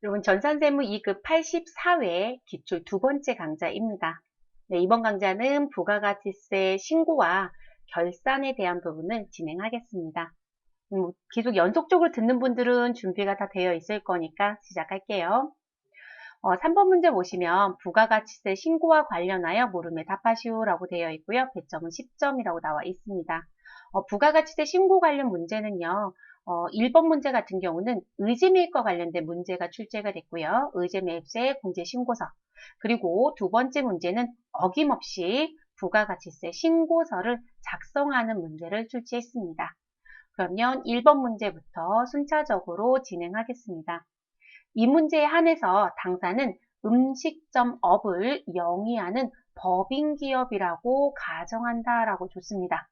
여러분, 전산세무 2급 84회 기출 두 번째 강좌입니다. 네, 이번 강좌는 부가가치세 신고와 결산에 대한 부분을 진행하겠습니다. 계속 연속적으로 듣는 분들은 준비가 다 되어 있을 거니까 시작할게요. 3번 문제 보시면 부가가치세 신고와 관련하여 물음에 답하시오라고 되어 있고요. 배점은 10점이라고 나와 있습니다. 부가가치세 신고 관련 문제는요. 1번 문제 같은 경우는 의제매입과 관련된 문제가 출제가 됐고요. 의제매입세 공제신고서. 그리고 두 번째 문제는 어김없이 부가가치세 신고서를 작성하는 문제를 출제했습니다. 그러면 1번 문제부터 순차적으로 진행하겠습니다. 이 문제에 한해서 당사는 음식점업을 영위하는 법인기업이라고 가정한다라고 줬습니다.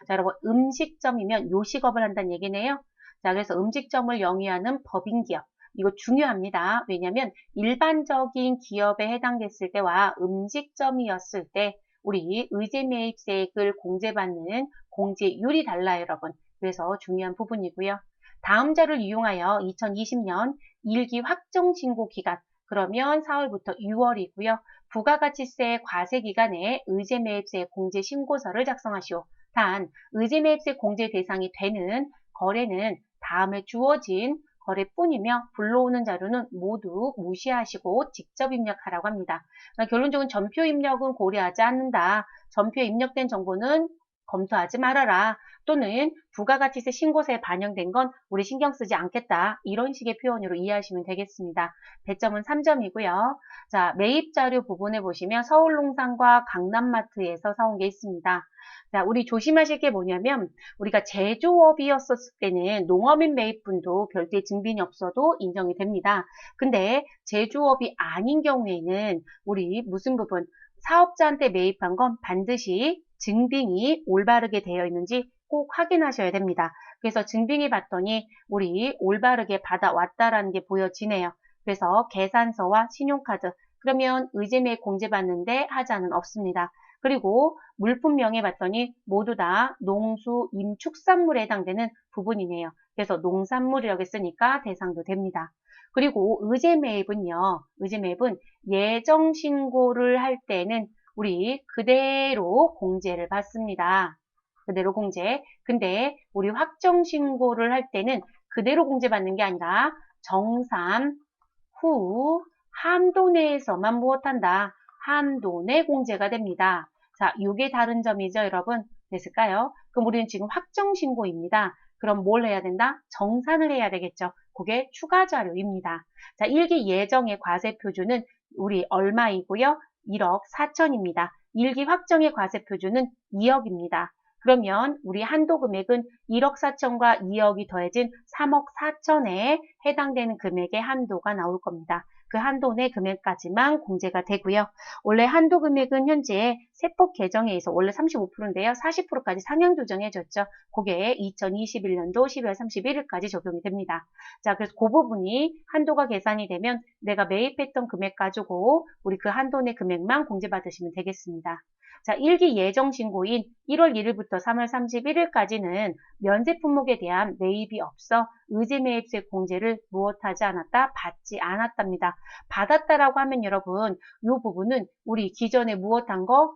자, 여러분, 음식점이면 요식업을 한다는 얘기네요. 자, 그래서 음식점을 영위하는 법인기업. 이거 중요합니다. 왜냐하면 일반적인 기업에 해당됐을 때와 음식점이었을 때 우리 의제매입세액을 공제받는 공제율이 달라요, 여러분. 그래서 중요한 부분이고요. 다음 자료를 이용하여 2020년 1기 확정신고 기간, 그러면 4월부터 6월이고요. 부가가치세 과세 기간에 의제매입세 공제신고서를 작성하시오. 단, 의제매입세 공제 대상이 되는 거래는 다음에 주어진 거래뿐이며 불러오는 자료는 모두 무시하시고 직접 입력하라고 합니다. 그러니까 결론적인 전표 입력은 고려하지 않는다. 전표에 입력된 정보는 검토하지 말아라. 또는 부가가치세 신고서에 반영된 건 우리 신경 쓰지 않겠다. 이런 식의 표현으로 이해하시면 되겠습니다. 배점은 3점이고요. 자, 매입 자료 부분에 보시면 서울농산과 강남마트에서 사온 게 있습니다. 자, 우리 조심하실 게 뭐냐면 우리가 제조업이었을 때는 농업인 매입분도 별도의 증빙이 없어도 인정이 됩니다. 근데 제조업이 아닌 경우에는 우리 무슨 부분 사업자한테 매입한 건 반드시 증빙이 올바르게 되어 있는지 꼭 확인하셔야 됩니다. 그래서 증빙을 봤더니 우리 올바르게 받아왔다라는 게 보여지네요. 그래서 계산서와 신용카드, 그러면 의제매입 공제받는데 하자는 없습니다. 그리고 물품명에 봤더니 모두 다 농수, 임축산물에 해당되는 부분이네요. 그래서 농산물이라고 했으니까 대상도 됩니다. 그리고 의제매입은 예정신고를 할 때는 우리 그대로 공제를 받습니다. 그대로 공제. 근데 우리 확정신고를 할 때는 그대로 공제받는 게 아니라 정산 후 한도 내에서만 무엇한다? 한도 내 공제가 됩니다. 자, 이게 다른 점이죠, 여러분. 됐을까요? 그럼 우리는 지금 확정신고입니다. 그럼 뭘 해야 된다? 정산을 해야 되겠죠. 그게 추가 자료입니다. 자, 1기 예정의 과세표준은 우리 얼마이고요? 1억 4천입니다. 1기 확정의 과세표준은 2억입니다. 그러면 우리 한도 금액은 1억 4천과 2억이 더해진 3억 4천에 해당되는 금액의 한도가 나올 겁니다. 그 한도 내 금액까지만 공제가 되고요. 원래 한도 금액은 현재 세법 개정에 의해서 원래 35%인데요. 40%까지 상향 조정해줬죠. 그게 2021년도 12월 31일까지 적용이 됩니다. 자, 그래서 그 부분이 한도가 계산이 되면 내가 매입했던 금액 가지고 우리 그 한도 내 금액만 공제받으시면 되겠습니다. 자, 1기 예정 신고인 1월 1일부터 3월 31일까지는 면세 품목에 대한 매입이 없어 의제매입세 공제를 무엇하지 않았다? 받지 않았답니다. 받았다라고 하면 여러분, 이 부분은 우리 기존에 무엇한 거?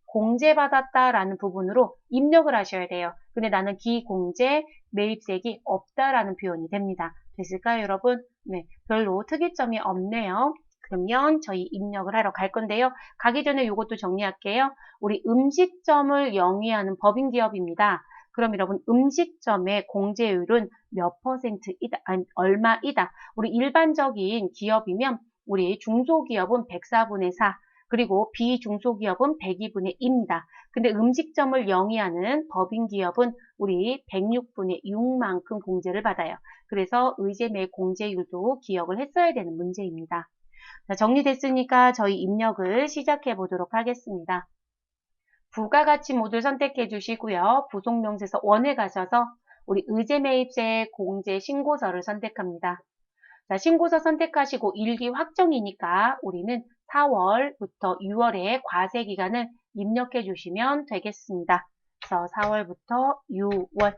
공제받았다라는 부분으로 입력을 하셔야 돼요. 근데 나는 기공제 매입세액이 없다라는 표현이 됩니다. 됐을까요, 여러분? 네, 별로 특이점이 없네요. 그러면 저희 입력을 하러 갈 건데요. 가기 전에 이것도 정리할게요. 우리 음식점을 영위하는 법인기업입니다. 그럼 여러분 음식점의 공제율은 몇 %이다, 아니, 얼마이다. 우리 일반적인 기업이면 우리 중소기업은 104분의 4, 그리고 비중소기업은 102분의 2입니다. 근데 음식점을 영위하는 법인기업은 우리 106분의 6만큼 공제를 받아요. 그래서 의제매 공제율도 기억을 했어야 되는 문제입니다. 자, 정리됐으니까 저희 입력을 시작해 보도록 하겠습니다. 부가가치 모듈 선택해 주시고요. 부속명세서 원에 가셔서 우리 의제매입세 공제 신고서를 선택합니다. 자, 신고서 선택하시고 1기 확정이니까 우리는 4월부터 6월의 과세 기간을 입력해 주시면 되겠습니다. 그래서 4월부터 6월.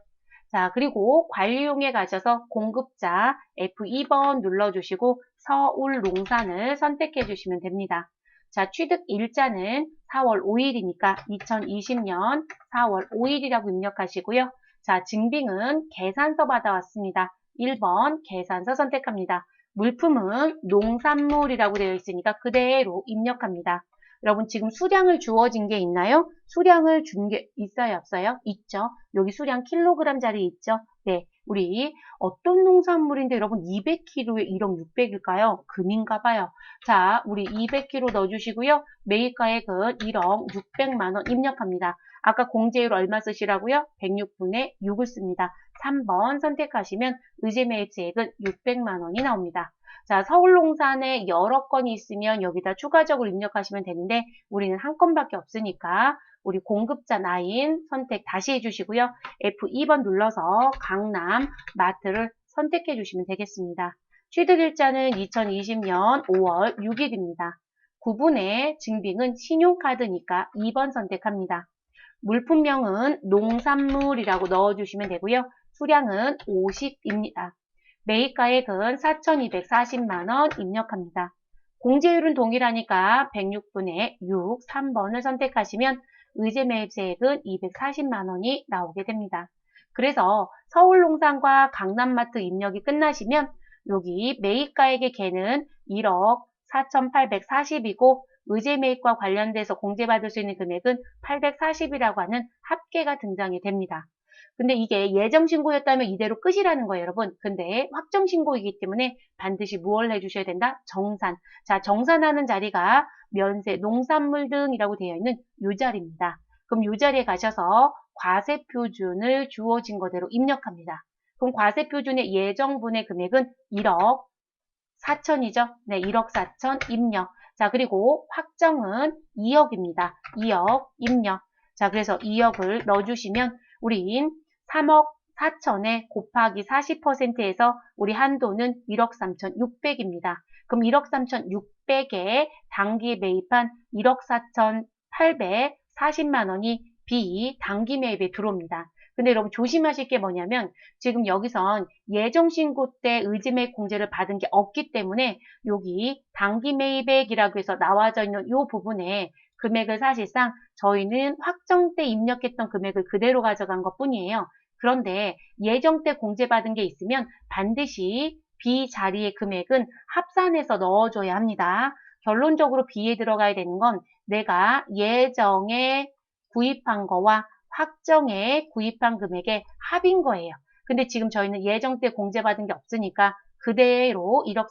자, 그리고 관리용에 가셔서 공급자 F2번 눌러주시고 서울농산을 선택해 주시면 됩니다. 자, 취득 일자는 4월 5일이니까 2020년 4월 5일이라고 입력하시고요. 자, 증빙은 계산서 받아왔습니다. 1번 계산서 선택합니다. 물품은 농산물이라고 되어 있으니까 그대로 입력합니다. 여러분 지금 수량을 주어진 게 있나요? 수량을 준 게 있어요, 없어요? 있죠. 여기 수량 킬로그램짜리 있죠. 네, 우리 어떤 농산물인데 여러분 200kg에 1억 600일까요? 금인가 봐요. 자, 우리 200kg 넣어주시고요. 매입가액은 1억 600만 원 입력합니다. 아까 공제율 얼마 쓰시라고요? 106분의 6을 씁니다. 3번 선택하시면 의제매입세액은 600만 원이 나옵니다. 자, 서울농산에 여러 건이 있으면 여기다 추가적으로 입력하시면 되는데 우리는 한 건밖에 없으니까 우리 공급자 나인 선택 다시 해주시고요. F2번 눌러서 강남 마트를 선택해 주시면 되겠습니다. 취득일자는 2020년 5월 6일입니다. 구분의 증빙은 신용카드니까 2번 선택합니다. 물품명은 농산물이라고 넣어주시면 되고요. 수량은 50입니다. 매입가액은 4,240만원 입력합니다. 공제율은 동일하니까 106분의 6, 3번을 선택하시면 의제매입세액은 240만원이 나오게 됩니다. 그래서 서울농산과 강남마트 입력이 끝나시면 여기 매입가액의 개는 1억 4,840이고 의제매입과 관련돼서 공제받을 수 있는 금액은 840이라고 하는 합계가 등장이 됩니다. 근데 이게 예정신고였다면 이대로 끝이라는 거예요, 여러분. 근데 확정신고이기 때문에 반드시 무엇을 해주셔야 된다? 정산. 자, 정산하는 자리가 면세, 농산물 등이라고 되어 있는 이 자리입니다. 그럼 이 자리에 가셔서 과세표준을 주어진 거대로 입력합니다. 그럼 과세표준의 예정분의 금액은 1억 4천이죠? 네, 1억 4천 입력. 자, 그리고 확정은 2억입니다. 2억 입력. 자, 그래서 2억을 넣어주시면 우린 3억 4천에 곱하기 40%에서 우리 한도는 1억 3천6백입니다. 그럼 1억 3천6백에 단기 매입한 1억 4천 840만 원이 단기 매입에 들어옵니다. 근데 여러분 조심하실 게 뭐냐면 지금 여기선 예정신고 때 의지매입 공제를 받은 게 없기 때문에 여기 단기 매입액이라고 해서 나와져 있는 이 부분에 금액을 사실상 저희는 확정 때 입력했던 금액을 그대로 가져간 것 뿐이에요. 그런데 예정 때 공제받은 게 있으면 반드시 B 자리의 금액은 합산해서 넣어줘야 합니다. 결론적으로 B에 들어가야 되는 건 내가 예정에 구입한 거와 확정에 구입한 금액의 합인 거예요. 근데 지금 저희는 예정 때 공제받은 게 없으니까 그대로 1억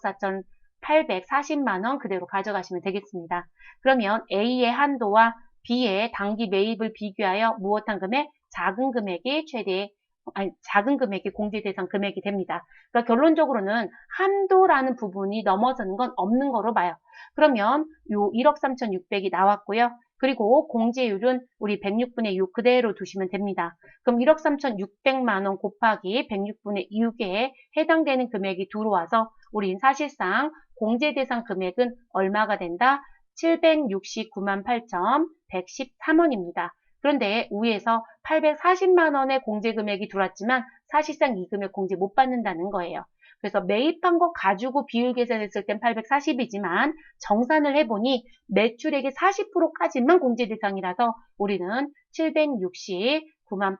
4,840만 원 그대로 가져가시면 되겠습니다. 그러면 A의 한도와 B의 단기 매입을 비교하여 무엇한 금액? 작은 금액이 작은 금액이 공제 대상 금액이 됩니다. 그러니까 결론적으로는 한도라는 부분이 넘어서는 건 없는 거로 봐요. 그러면 요 1억 3,600이 나왔고요. 그리고 공제율은 우리 106분의 6 그대로 두시면 됩니다. 그럼 1억 3,600만 원 곱하기 106분의 6에 해당되는 금액이 들어와서 우린 사실상 공제 대상 금액은 얼마가 된다? 769만 8,113원입니다. 그런데 위에서 840만 원의 공제 금액이 들어왔지만 사실상 이 금액 공제 못 받는다는 거예요. 그래서 매입한 거 가지고 비율 계산했을 땐 840이지만 정산을 해보니 매출액의 40%까지만 공제 대상이라서 우리는 769만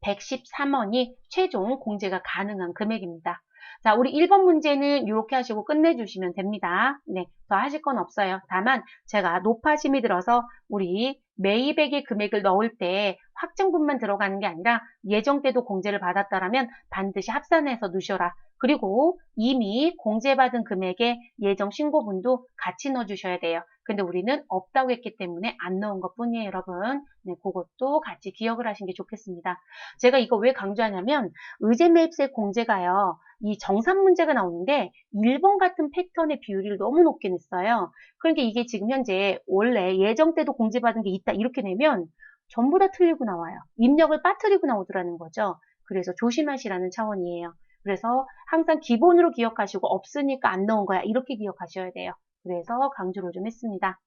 8,113원이 최종 공제가 가능한 금액입니다. 자, 우리 1번 문제는 이렇게 하시고 끝내주시면 됩니다. 네, 더 하실 건 없어요. 다만 제가 높아심이 들어서 우리 매입액의 금액을 넣을 때 확정분만 들어가는 게 아니라 예정 때도 공제를 받았다라면 반드시 합산해서 넣으셔라. 그리고 이미 공제받은 금액의 예정 신고분도 같이 넣어주셔야 돼요. 근데 우리는 없다고 했기 때문에 안 넣은 것 뿐이에요, 여러분. 네, 그것도 같이 기억을 하시는 게 좋겠습니다. 제가 이거 왜 강조하냐면 의제매입세 공제가요. 이 정산 문제가 나오는데 1번 같은 패턴의 비율을 너무 높게 냈어요. 그러니까 이게 지금 현재 원래 예정 때도 공제받은 게 있다 이렇게 내면 전부 다 틀리고 나와요. 입력을 빠뜨리고 나오더라는 거죠. 그래서 조심하시라는 차원이에요. 그래서 항상 기본으로 기억하시고 없으니까 안 넣은 거야 이렇게 기억하셔야 돼요. 그래서 강조를 좀 했습니다.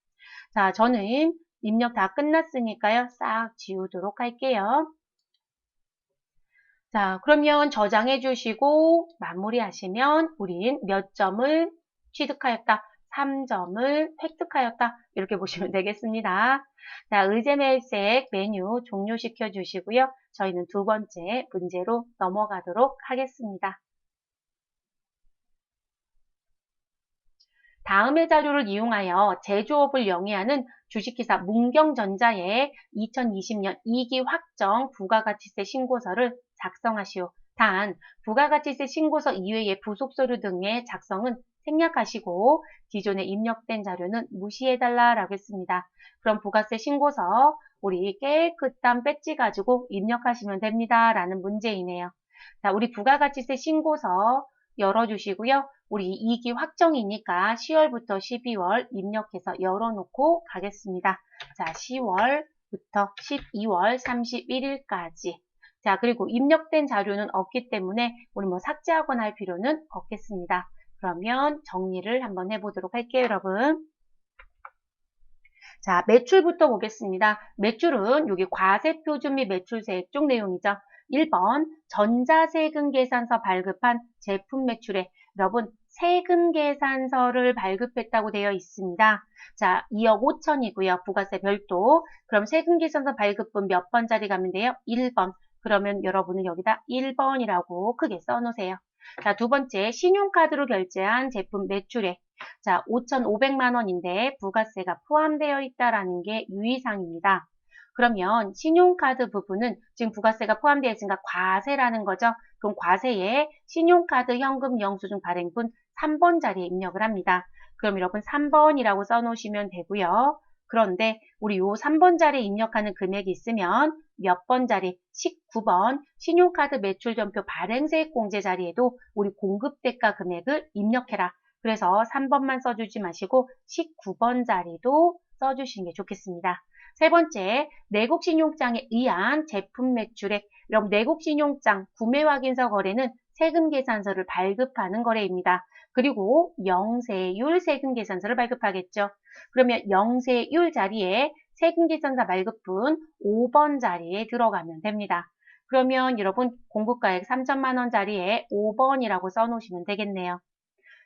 자, 저는 입력 다 끝났으니까요. 싹 지우도록 할게요. 자, 그러면 저장해 주시고 마무리하시면 우린 몇 점을 취득하였다, 3점을 획득하였다, 이렇게 보시면 되겠습니다. 자, 의제매일색 메뉴 종료시켜 주시고요. 저희는 두 번째 문제로 넘어가도록 하겠습니다. 다음의 자료를 이용하여 제조업을 영위하는 주식회사 문경전자의 2020년 2기 확정 부가가치세 신고서를 작성하시오. 단, 부가가치세 신고서 이외의 부속서류 등의 작성은 생략하시고 기존에 입력된 자료는 무시해달라라고 했습니다. 그럼 부가세 신고서 우리 깨끗한 배지 가지고 입력하시면 됩니다. 라는 문제이네요. 자, 우리 부가가치세 신고서 열어주시고요. 우리 2기 확정이니까 10월부터 12월 입력해서 열어놓고 가겠습니다. 자, 10월부터 12월 31일까지. 자, 그리고 입력된 자료는 없기 때문에 우리 뭐 삭제하거나 할 필요는 없겠습니다. 그러면 정리를 한번 해보도록 할게요, 여러분. 자, 매출부터 보겠습니다. 매출은 여기 과세표준 및 매출세액 쪽 내용이죠. 1번 전자세금 계산서 발급한 제품 매출에 여러분 세금 계산서를 발급했다고 되어 있습니다. 자, 2억 5천이고요. 부가세 별도. 그럼 세금 계산서 발급분 몇 번짜리 가면 돼요? 1번. 그러면 여러분은 여기다 1번이라고 크게 써놓으세요. 자, 두 번째 신용카드로 결제한 제품 매출액. 자, 5,500만 원인데 부가세가 포함되어 있다라는 게 유의사항입니다. 그러면 신용카드 부분은 지금 부가세가 포함되어 있으니까 과세라는 거죠. 그럼 과세에 신용카드 현금 영수증 발행분 3번 자리에 입력을 합니다. 그럼 여러분 3번이라고 써놓으시면 되고요. 그런데 우리 요 3번 자리에 입력하는 금액이 있으면 몇 번 자리? 19번 신용카드 매출전표 발행세액 공제 자리에도 우리 공급대가 금액을 입력해라. 그래서 3번만 써주지 마시고 19번 자리도 써주시는 게 좋겠습니다. 세 번째, 내국신용장에 의한 제품 매출액. 여러분 내국신용장 구매확인서 거래는 세금계산서를 발급하는 거래입니다. 그리고 영세율 세금계산서를 발급하겠죠. 그러면 영세율 자리에 세금계산서 발급분 5번 자리에 들어가면 됩니다. 그러면 여러분 공급가액 3천만 원 자리에 5번이라고 써놓으시면 되겠네요.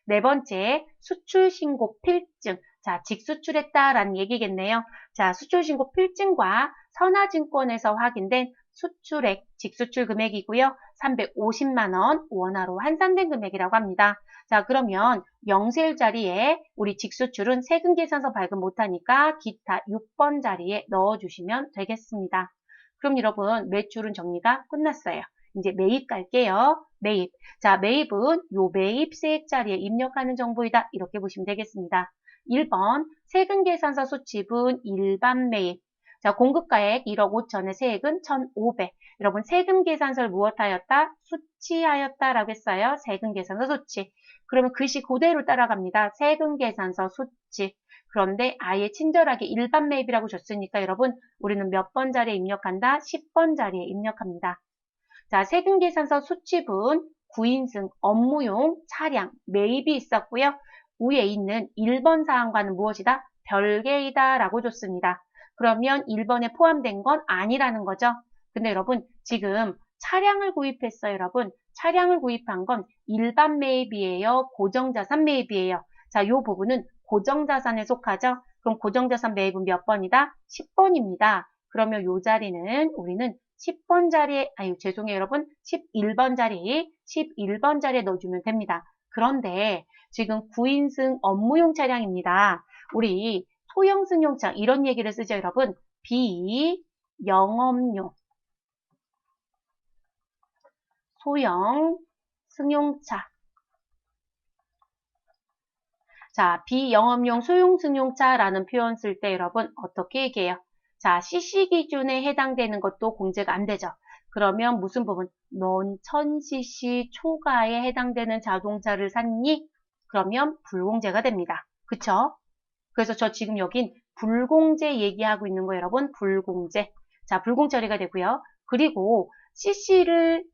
네 번째, 수출신고 필증. 자, 직수출했다라는 얘기겠네요. 자, 수출신고 필증과 선화증권에서 확인된 수출액, 직수출 금액이고요. 350만 원 원화로 환산된 금액이라고 합니다. 자, 그러면 영세율 자리에 우리 직수출은 세금계산서 발급 못하니까 기타 6번 자리에 넣어주시면 되겠습니다. 그럼 여러분 매출은 정리가 끝났어요. 이제 매입 갈게요. 매입. 자, 매입은 요 매입세액 자리에 입력하는 정보이다. 이렇게 보시면 되겠습니다. 1번 세금계산서 수취분 일반 매입. 자, 공급가액 1억 5천의 세액은 1,500. 여러분 세금계산서를 무엇하였다? 수취하였다라고 했어요. 세금계산서 수취. 그러면 글씨 그대로 따라갑니다. 세금계산서 수취. 그런데 아예 친절하게 일반 매입이라고 줬으니까 여러분 우리는 몇 번 자리에 입력한다? 10번 자리에 입력합니다. 자, 세금계산서 수취분, 구인승, 업무용, 차량, 매입이 있었고요. 위에 있는 1번 사항과는 무엇이다? 별개이다 라고 줬습니다. 그러면 1번에 포함된 건 아니라는 거죠. 근데 여러분 지금 차량을 구입했어요. 여러분 차량을 구입한 건 일반 매입이에요? 고정자산 매입이에요? 자, 이 부분은 고정자산에 속하죠. 그럼 고정자산 매입은 몇 번이다? 10번입니다. 그러면 이 자리는 우리는 10번 자리에, 죄송해요 여러분. 11번 자리에 넣어주면 됩니다. 그런데 지금 9인승 업무용 차량입니다. 우리 소형 승용차 이런 얘기를 쓰죠 여러분. 비영업용 소형 승용차. 자, 비영업용 소형 승용차라는 표현 쓸 때 여러분 어떻게 얘기해요? 자, CC 기준에 해당되는 것도 공제가 안 되죠. 그러면 무슨 부분? 넌 1000cc 초과에 해당되는 자동차를 샀니? 그러면 불공제가 됩니다. 그쵸? 그래서 저 지금 여긴 불공제 얘기하고 있는 거예요, 여러분. 불공제. 자, 불공제 처리가 되고요. 그리고 CC를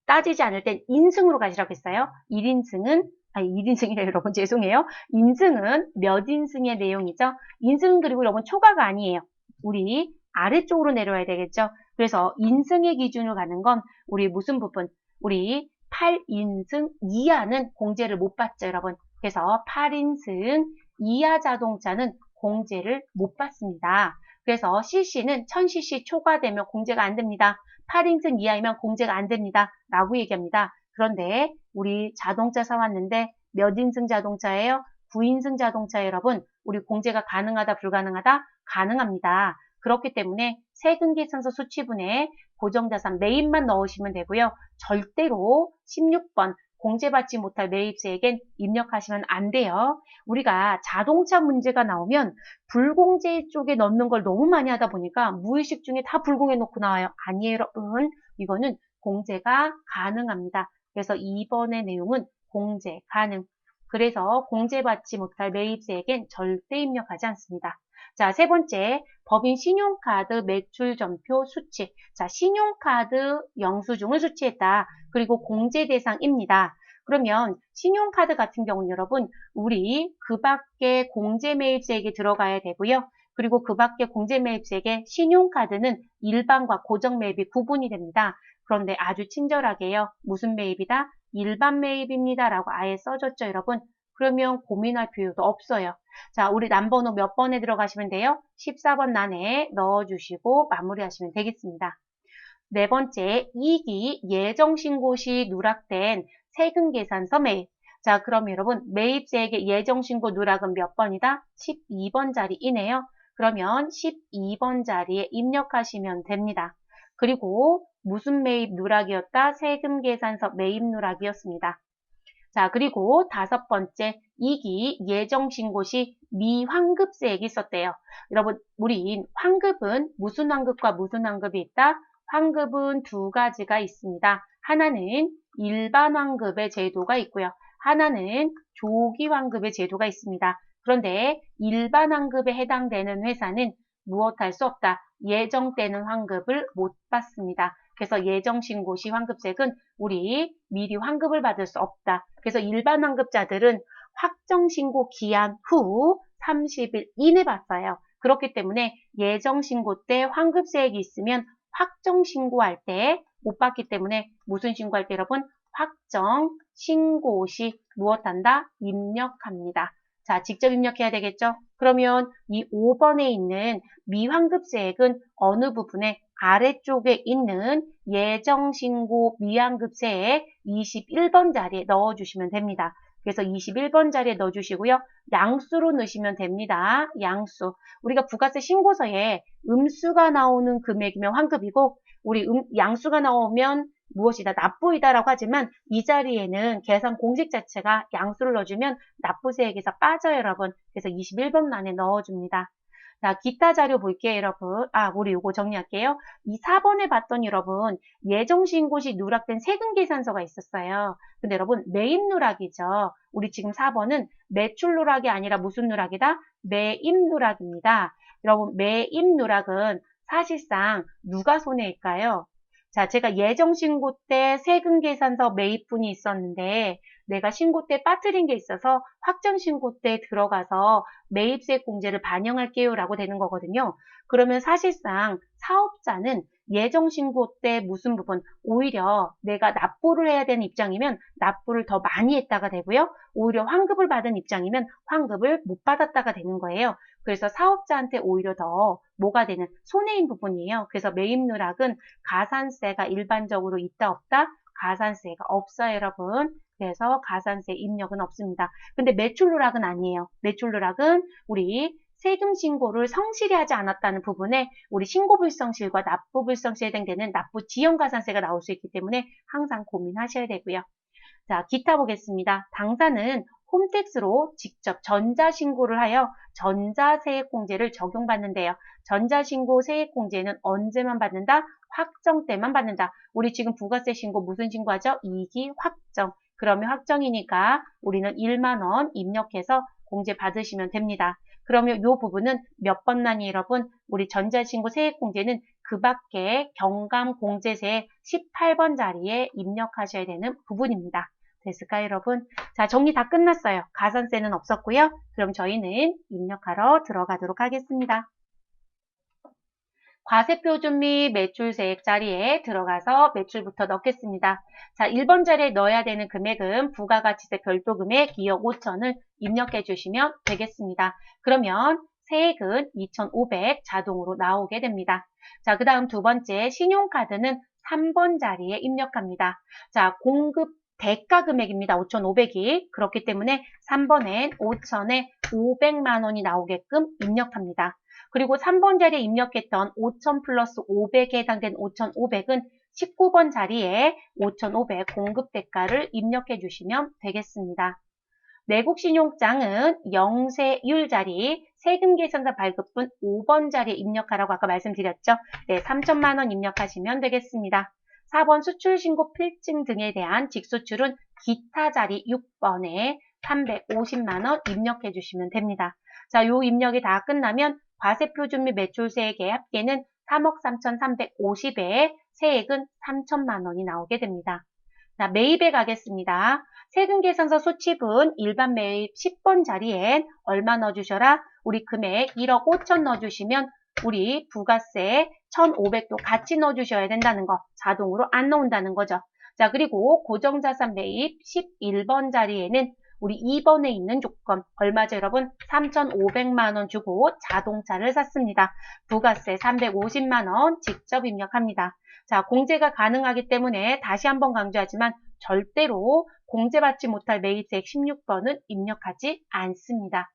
따지지 않을 땐 인승으로 가시라고 했어요. 1인승이래 여러분 죄송해요. 인승은 몇 인승의 내용이죠. 인승은 그리고 여러분 초과가 아니에요. 우리 아래쪽으로 내려와야 되겠죠. 그래서 인승의 기준으로 가는 건 우리 무슨 부분? 우리 8인승 이하는 공제를 못 받죠, 여러분. 그래서 8인승 이하 자동차는 공제를 못 받습니다. 그래서 CC는 1000cc 초과되면 공제가 안 됩니다. 8인승 이하이면 공제가 안 됩니다. 라고 얘기합니다. 그런데 우리 자동차 사왔는데 몇 인승 자동차예요? 9인승 자동차 여러분, 우리 공제가 가능하다, 불가능하다? 가능합니다. 그렇기 때문에 세금계산서 수취분에 고정자산 매입만 넣으시면 되고요. 절대로 16번 공제받지 못할 매입세액엔 입력하시면 안 돼요. 우리가 자동차 문제가 나오면 불공제 쪽에 넣는 걸 너무 많이 하다 보니까 무의식 중에 다 불공에 놓고 나와요. 아니에요, 여러분. 이거는 공제가 가능합니다. 그래서 2번의 내용은 공제 가능. 그래서 공제받지 못할 매입세액엔 절대 입력하지 않습니다. 자, 세 번째, 법인 신용카드 매출점표 수치. 자, 신용카드 영수증을 수취했다. 그리고 공제 대상입니다. 그러면 신용카드 같은 경우는 여러분, 우리 그 밖에 공제 매입세액이 들어가야 되고요. 그리고 그 밖에 공제 매입세액에 신용카드는 일반과 고정 매입이 구분이 됩니다. 그런데 아주 친절하게요. 무슨 매입이다? 일반 매입입니다. 라고 아예 써줬죠, 여러분. 그러면 고민할 필요도 없어요. 자, 우리 남번호 몇 번에 들어가시면 돼요? 14번 난에 넣어주시고 마무리하시면 되겠습니다. 네 번째, 2기 예정신고 시 누락된 세금계산서 매입. 자, 그럼 여러분 매입세액의 예정신고 누락은 몇 번이다? 12번 자리이네요. 그러면 12번 자리에 입력하시면 됩니다. 그리고 무슨 매입 누락이었다? 세금계산서 매입 누락이었습니다. 자, 그리고 다섯 번째, 2기 예정신고 시 미환급세액이 있었대요. 여러분, 우리 환급은 무슨 환급과 무슨 환급이 있다? 환급은 두 가지가 있습니다. 하나는 일반 환급의 제도가 있고요. 하나는 조기 환급의 제도가 있습니다. 그런데 일반 환급에 해당되는 회사는 무엇할 수 없다. 예정되는 환급을 못 받습니다. 그래서 예정신고 시 환급세액은 우리 미리 환급을 받을 수 없다. 그래서 일반 환급자들은 확정신고 기한 후 30일 이내 받아요. 그렇기 때문에 예정신고 때 환급세액이 있으면 확정신고할 때 못 받기 때문에 무슨 신고할 때 여러분? 확정신고 시 무엇한다? 입력합니다. 자, 직접 입력해야 되겠죠? 그러면 이 5번에 있는 미환급세액은 어느 부분에 아래쪽에 있는 예정신고 미환급세액 21번 자리에 넣어주시면 됩니다. 그래서 21번 자리에 넣어주시고요. 양수로 넣으시면 됩니다. 양수. 우리가 부가세 신고서에 음수가 나오는 금액이면 환급이고 우리 양수가 나오면 무엇이다? 납부이다라고 하지만 이 자리에는 계산 공식 자체가 양수를 넣어주면 납부세액에서 빠져요, 여러분. 그래서 21번 안에 넣어줍니다. 자, 기타 자료 볼게요, 여러분. 우리 요거 정리할게요. 이 4번에 봤더니 여러분, 예정신고시 누락된 세금계산서가 있었어요. 근데 여러분, 매입 누락이죠. 우리 지금 4번은 매출 누락이 아니라 무슨 누락이다? 매입 누락입니다. 여러분, 매입 누락은 사실상 누가 손해일까요? 자, 제가 예정신고 때 세금계산서 매입분이 있었는데 내가 신고 때 빠뜨린 게 있어서 확정신고 때 들어가서 매입세 공제를 반영할게요 라고 되는 거거든요. 그러면 사실상 사업자는 예정신고 때 무슨 부분, 오히려 내가 납부를 해야 되는 입장이면 납부를 더 많이 했다가 되고요. 오히려 환급을 받은 입장이면 환급을 못 받았다가 되는 거예요. 그래서 사업자한테 오히려 더 뭐가 되는 손해인 부분이에요. 그래서 매입 누락은 가산세가 일반적으로 있다 없다? 가산세가 없어요, 여러분. 그래서 가산세 입력은 없습니다. 근데 매출 누락은 아니에요. 매출 누락은 우리 세금 신고를 성실히 하지 않았다는 부분에 우리 신고불성실과 납부불성실에 해당되는 납부지연가산세가 나올 수 있기 때문에 항상 고민하셔야 되고요. 자, 기타 보겠습니다. 당사는 홈택스로 직접 전자신고를 하여 전자세액공제를 적용받는데요. 전자신고 세액공제는 언제만 받는다? 확정 때만 받는다. 우리 지금 부가세 신고 무슨 신고하죠? 2기 확정. 그러면 확정이니까 우리는 1만 원 입력해서 공제 받으시면 됩니다. 그러면 이 부분은 몇 번 난이 여러분? 우리 전자신고 세액공제는 그 밖에 경감공제세 18번 자리에 입력하셔야 되는 부분입니다. 됐을까요, 여러분? 자, 정리 다 끝났어요. 가산세는 없었고요. 그럼 저희는 입력하러 들어가도록 하겠습니다. 과세표준 및 매출세액 자리에 들어가서 매출부터 넣겠습니다. 자, 1번 자리에 넣어야 되는 금액은 부가가치세 별도 금액 2억 5천을 입력해 주시면 되겠습니다. 그러면 세액은 2,500 자동으로 나오게 됩니다. 자, 그 다음 두 번째 신용카드는 3번 자리에 입력합니다. 자, 공급 대가 금액입니다. 5,500이. 그렇기 때문에 3번엔 5천에 500만 원이 나오게끔 입력합니다. 그리고 3번 자리에 입력했던 5천 플러스 500에 해당되는 5,500은 19번 자리에 5,500 공급 대가를 입력해 주시면 되겠습니다. 내국신용장은 영세율 자리, 세금 계산서 발급분 5번 자리에 입력하라고 아까 말씀드렸죠. 네, 3천만 원 입력하시면 되겠습니다. 4번 수출신고 필증 등에 대한 직수출은 기타 자리 6번에 350만 원 입력해 주시면 됩니다. 자, 요 입력이 다 끝나면 과세표준 및 매출세액의 합계는 3억 3,350에 세액은 3천만 원이 나오게 됩니다. 자, 매입에 가겠습니다. 세금계산서 소치분 일반 매입 10번 자리엔 얼마 넣어주셔라? 우리 금액 1억 5천 넣어주시면 우리 부가세 1,500도 같이 넣어주셔야 된다는 거. 자동으로 안 넣는다는 거죠. 자, 그리고 고정자산 매입 11번 자리에는 우리 2번에 있는 조건 얼마죠, 여러분? 3,500만 원 주고 자동차를 샀습니다. 부가세 350만 원 직접 입력합니다. 자, 공제가 가능하기 때문에 다시 한번 강조하지만 절대로 공제받지 못할 매입세액 16번은 입력하지 않습니다.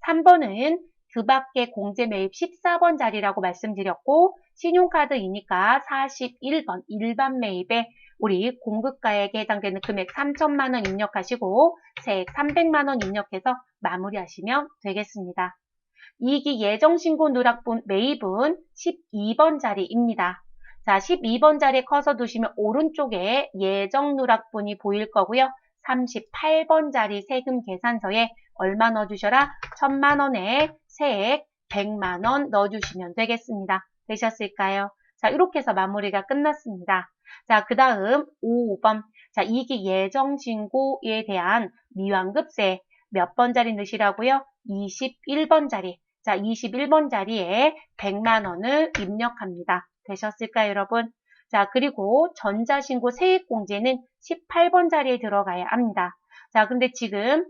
3번은 그 밖에 공제 매입 14번 자리라고 말씀드렸고 신용카드이니까 41번 일반 매입에 우리 공급가액에 해당되는 금액 3천만 원 입력하시고 세액 300만 원 입력해서 마무리하시면 되겠습니다. 이익이 예정신고 누락분 매입은 12번 자리입니다. 자, 12번 자리에 커서 두시면 오른쪽에 예정 누락분이 보일 거고요. 38번 자리 세금 계산서에 얼마 넣어주셔라? 1,000만 원에 세액 100만 원 넣어주시면 되겠습니다. 되셨을까요? 자, 이렇게 해서 마무리가 끝났습니다. 자, 그 다음 5번. 자, 이익이 예정신고에 대한 미완급세 몇 번 자리 넣으시라고요? 21번 자리. 자, 21번 자리에 100만 원을 입력합니다. 되셨을까요, 여러분? 자, 그리고 전자신고 세액공제는 18번 자리에 들어가야 합니다. 자, 근데 지금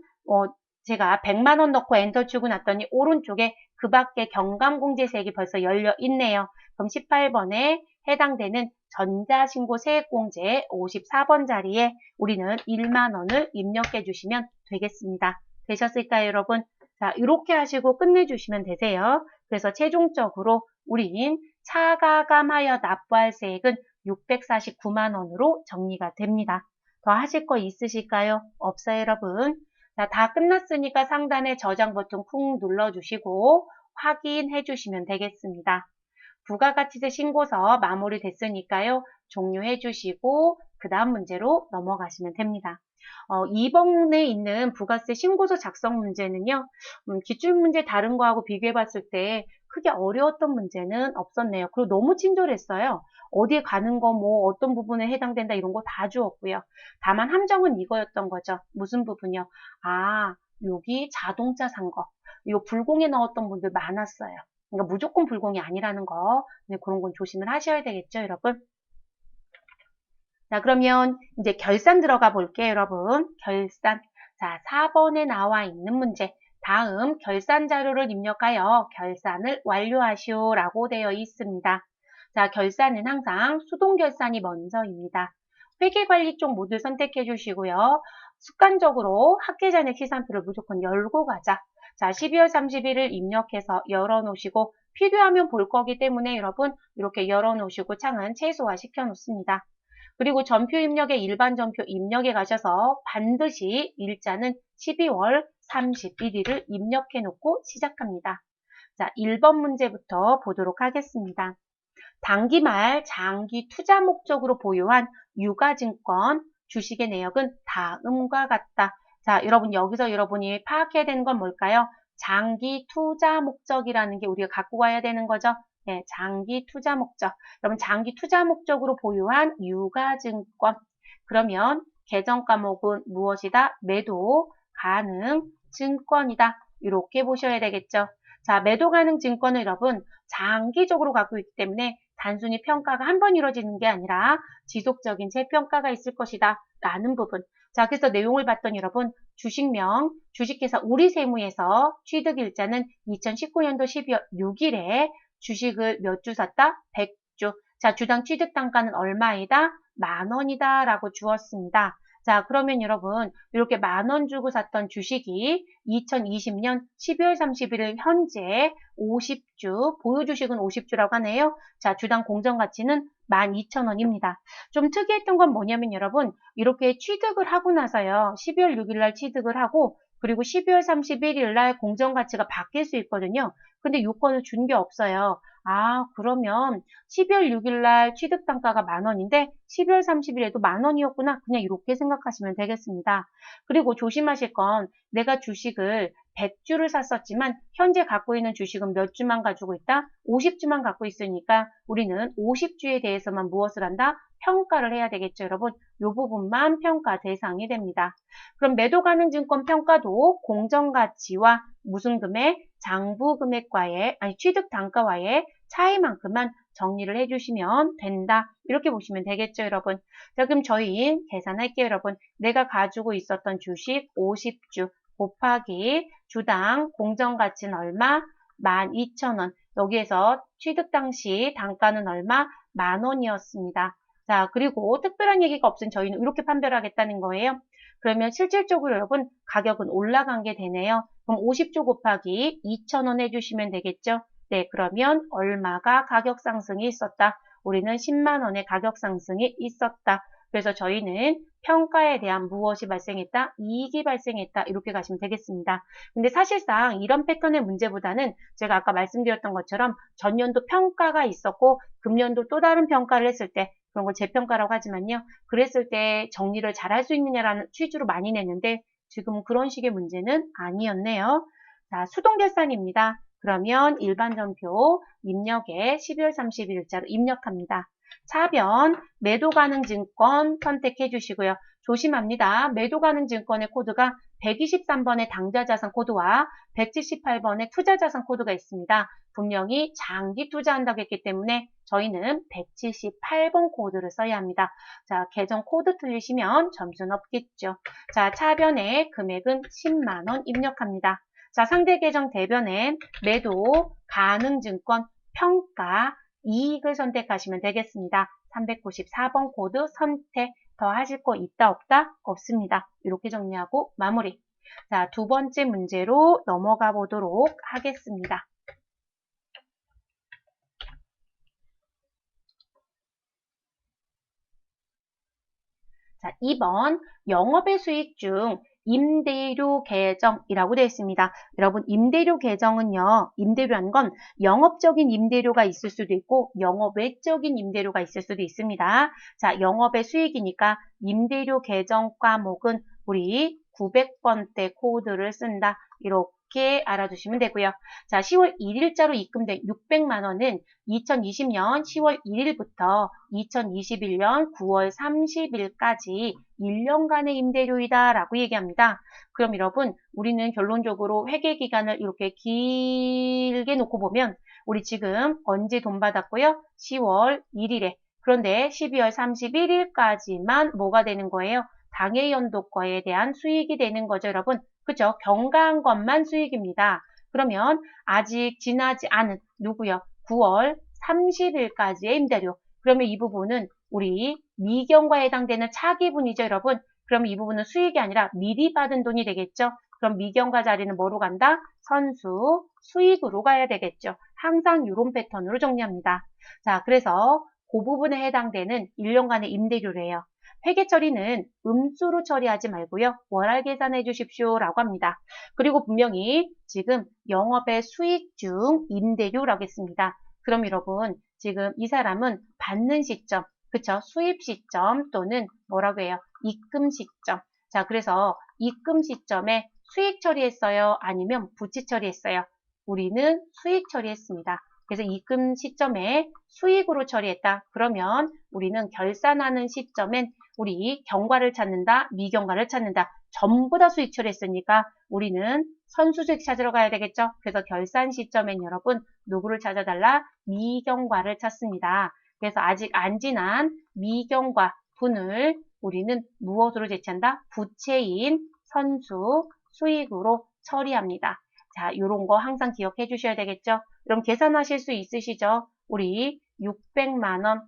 제가 100만 원 넣고 엔터 치고 났더니 오른쪽에 그 밖에 경감공제세액이 벌써 열려 있네요. 그럼 18번에 해당되는 전자신고 세액공제 54번 자리에 우리는 1만 원을 입력해 주시면 되겠습니다. 되셨을까요, 여러분? 자, 이렇게 하시고 끝내주시면 되세요. 그래서 최종적으로 우린 차가감하여 납부할 세액은 649만 원으로 정리가 됩니다. 더 하실 거 있으실까요? 없어요, 여러분? 자, 다 끝났으니까 상단에 저장 버튼 쿵 눌러주시고 확인해 주시면 되겠습니다. 부가가치세 신고서 마무리됐으니까요. 종료해 주시고 그 다음 문제로 넘어가시면 됩니다. 2번에 있는 부가세 신고서 작성 문제는요. 기출문제 다른 거하고 비교해 봤을 때 크게 어려웠던 문제는 없었네요. 그리고 너무 친절했어요. 어디에 가는 거 뭐 어떤 부분에 해당된다 이런 거 다 주었고요. 다만 함정은 이거였던 거죠. 무슨 부분이요? 아, 여기 자동차 산 거. 이거 불공에 넣었던 분들 많았어요. 그러니까 무조건 불공이 아니라는 거. 네, 그런 건 조심을 하셔야 되겠죠, 여러분? 자, 그러면 이제 결산 들어가 볼게요, 여러분. 결산. 자, 4번에 나와 있는 문제. 다음 결산 자료를 입력하여 결산을 완료하시오라고 되어 있습니다. 자, 결산은 항상 수동 결산이 먼저입니다. 회계관리 쪽 모두 선택해 주시고요. 습관적으로 학계잔액 시산표를 무조건 열고 가자. 자, 12월 30일을 입력해서 열어놓으시고 필요하면 볼 거기 때문에 여러분 이렇게 열어놓으시고 창은 최소화 시켜 놓습니다. 그리고 전표 입력에 일반 전표 입력에 가셔서 반드시 일자는 12월 31일을 입력해 놓고 시작합니다. 자, 1번 문제부터 보도록 하겠습니다. 단기 말 장기 투자 목적으로 보유한 유가증권 주식의 내역은 다음과 같다. 자, 여러분 여기서 여러분이 파악해야 되는 건 뭘까요? 장기 투자 목적이라는 게 우리가 갖고 가야 되는 거죠. 네, 장기 투자 목적. 여러분 장기 투자 목적으로 보유한 유가증권. 그러면 계정 과목은 무엇이다? 매도 가능 증권이다. 이렇게 보셔야 되겠죠. 자, 매도 가능 증권을 여러분 장기적으로 갖고 있기 때문에 단순히 평가가 한 번 이루어지는 게 아니라 지속적인 재평가가 있을 것이다 라는 부분. 자, 그래서 내용을 봤더니 여러분 주식명, 주식회사 우리세무에서 취득일자는 2019년도 12월 6일에 주식을 몇 주 샀다? 100주. 자, 주당 취득단가는 얼마이다? 10,000원이다 라고 주었습니다. 자, 그러면 여러분 이렇게 10,000원 주고 샀던 주식이 2020년 12월 31일 현재 50주, 보유 주식은 50주라고 하네요. 자, 주당 공정가치는 12,000원입니다. 좀 특이했던 건 뭐냐면 여러분 이렇게 취득을 하고 나서요. 12월 6일 날 취득을 하고 그리고 12월 31일 날 공정가치가 바뀔 수 있거든요. 근데 요건을 준 게 없어요. 아, 그러면 12월 6일 날 취득 단가가 10,000원인데 12월 30일에도 10,000원이었구나. 그냥 이렇게 생각하시면 되겠습니다. 그리고 조심하실 건 내가 주식을 100주를 샀었지만 현재 갖고 있는 주식은 몇 주만 가지고 있다? 50주만 갖고 있으니까 우리는 50주에 대해서만 무엇을 한다? 평가를 해야 되겠죠, 여러분. 이 부분만 평가 대상이 됩니다. 그럼 매도 가능 증권 평가도 공정가치와 무슨 금액? 장부 금액과의, 아니 취득 단가와의 차이만큼만 정리를 해주시면 된다. 이렇게 보시면 되겠죠, 여러분. 자, 그럼 저희 계산할게요, 여러분. 내가 가지고 있었던 주식 50주 곱하기 주당 공정가치는 얼마? 12,000원. 여기에서 취득 당시 단가는 얼마? 10,000원이었습니다. 자, 그리고 특별한 얘기가 없으면 저희는 이렇게 판별하겠다는 거예요. 그러면 실질적으로 여러분 가격은 올라간 게 되네요. 그럼 50조 곱하기 2,000원 해주시면 되겠죠? 네, 그러면 얼마가 가격 상승이 있었다? 우리는 10만 원의 가격 상승이 있었다. 그래서 저희는 평가에 대한 무엇이 발생했다? 이익이 발생했다. 이렇게 가시면 되겠습니다. 근데 사실상 이런 패턴의 문제보다는 제가 아까 말씀드렸던 것처럼 전년도 평가가 있었고 금년도 또 다른 평가를 했을 때 그런 걸 재평가라고 하지만요. 그랬을 때 정리를 잘 할 수 있느냐라는 취지로 많이 냈는데 지금 그런 식의 문제는 아니었네요. 자, 수동결산입니다. 그러면 일반전표 입력에 12월 30일자로 입력합니다. 차변 매도 가능 증권 선택해 주시고요. 조심합니다. 매도 가능 증권의 코드가 123번의 당좌자산 코드와 178번의 투자자산 코드가 있습니다. 분명히 장기 투자한다고 했기 때문에 저희는 178번 코드를 써야 합니다. 자, 계정 코드 틀리시면 점수는 없겠죠. 자, 차변의 금액은 10만 원 입력합니다. 자, 상대 계정 대변엔 매도 가능 증권 평가 이익을 선택하시면 되겠습니다. 394번 코드 선택. 더 하실 거 있다 없다? 없습니다. 이렇게 정리하고 마무리. 자, 두 번째 문제로 넘어가 보도록 하겠습니다. 자, 2번 영업의 수익 중 임대료 계정이라고 되어 있습니다. 여러분, 임대료 계정은요, 임대료라는 건 영업적인 임대료가 있을 수도 있고 영업 외적인 임대료가 있을 수도 있습니다. 자, 영업의 수익이니까 임대료 계정 과목은 우리 900번대 코드를 쓴다. 이렇게 알아두시면 되고요. 자, 10월 1일자로 입금된 600만 원은 2020년 10월 1일부터 2021년 9월 30일까지 1년간의 임대료이다 라고 얘기합니다. 그럼 여러분 우리는 결론적으로 회계기간을 이렇게 길게 놓고 보면 우리 지금 언제 돈 받았고요? 10월 1일에 그런데 12월 31일까지만 뭐가 되는 거예요? 당해연도과에 대한 수익이 되는 거죠, 여러분. 그죠? 경과한 것만 수익입니다. 그러면 아직 지나지 않은 누구요? 9월 30일까지의 임대료. 그러면 이 부분은 우리 미경과에 해당되는 차기분이죠, 여러분. 그럼 이 부분은 수익이 아니라 미리 받은 돈이 되겠죠. 그럼 미경과 자리는 뭐로 간다? 선수, 수익으로 가야 되겠죠. 항상 이런 패턴으로 정리합니다. 자, 그래서 그 부분에 해당되는 1년간의 임대료래요. 회계 처리는 음수로 처리하지 말고요. 월할 계산해 주십시오 라고 합니다. 그리고 분명히 지금 영업의 수익 중 임대료라고 했습니다. 그럼 여러분 지금 이 사람은 받는 시점, 그쵸? 수입 시점 또는 뭐라고 해요? 입금 시점. 자, 그래서 입금 시점에 수익 처리했어요? 아니면 부채 처리했어요? 우리는 수익 처리했습니다. 그래서 입금 시점에 수익으로 처리했다. 그러면 우리는 결산하는 시점엔 우리 경과를 찾는다, 미경과를 찾는다. 전부 다 수익 처리했으니까 우리는 선수수익 찾으러 가야 되겠죠. 그래서 결산 시점엔 여러분 누구를 찾아달라? 미경과를 찾습니다. 그래서 아직 안 지난 미경과 분을 우리는 무엇으로 제치한다? 부채인 선수 수익으로 처리합니다. 자, 이런 거 항상 기억해 주셔야 되겠죠. 그럼 계산하실 수 있으시죠? 우리 600만 원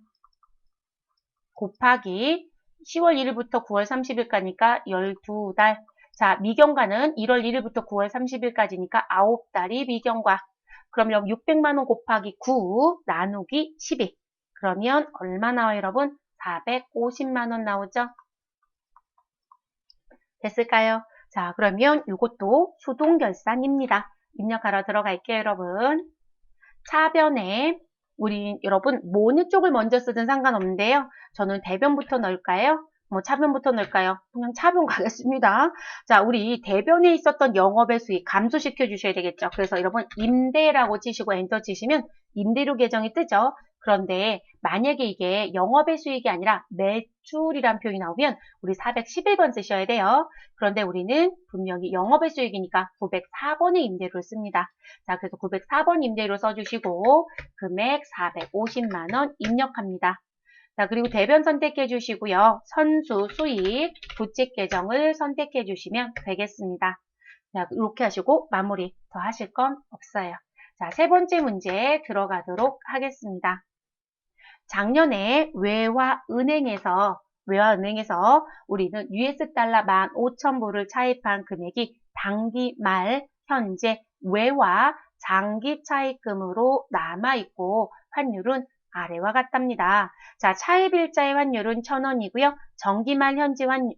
곱하기 10월 1일부터 9월 30일까지니까 12달. 자, 미경과는 1월 1일부터 9월 30일까지니까 9달이 미경과. 그러면 600만 원 곱하기 9 나누기 12. 그러면 얼마 나와요, 여러분? 450만 원 나오죠? 됐을까요? 자, 그러면 이것도 수동결산입니다. 입력하러 들어갈게요, 여러분. 차변에 우리 여러분 모느 쪽을 먼저 쓰든 상관없는데요. 저는 대변부터 넣을까요? 뭐 차변부터 넣을까요? 그냥 차변 가겠습니다. 자, 우리 대변에 있었던 영업의 수익 감소시켜 주셔야 되겠죠. 그래서 여러분 임대라고 치시고 엔터 치시면 임대료 계정이 뜨죠. 그런데 만약에 이게 영업의 수익이 아니라 매출이란 표현이 나오면 우리 411번 쓰셔야 돼요. 그런데 우리는 분명히 영업의 수익이니까 904번의 임대료를 씁니다. 자, 그래서 904번 임대료 써주시고 금액 450만 원 입력합니다. 자, 그리고 대변 선택해 주시고요. 선수, 수익, 부채 계정을 선택해 주시면 되겠습니다. 자, 이렇게 하시고 마무리. 더 하실 건 없어요. 자, 세 번째 문제 들어가도록 하겠습니다. 작년에 외화은행에서 우리는 US 달러 15,000불을 차입한 금액이 당기 말 현재 외화 장기 차입금으로 남아있고 환율은 아래와 같답니다. 자, 차입일자의 환율은 1,000원이고요. 정기말 현지 환율은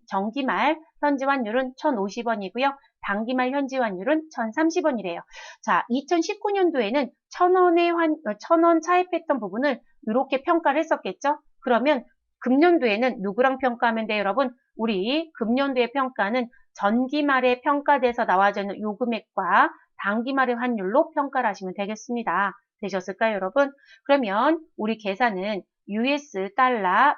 1,050원이고요. 당기말 현지 환율은 1,030원이래요. 자, 2019년도에는 1,000원 차입했던 부분을 이렇게 평가를 했었겠죠? 그러면 금년도에는 누구랑 평가하면 돼요, 여러분? 우리 금년도의 평가는 전기말에 평가돼서 나와져 있는 요 금액과 당기말의 환율로 평가를 하시면 되겠습니다. 되셨을까요, 여러분? 그러면 우리 계산은 US 달러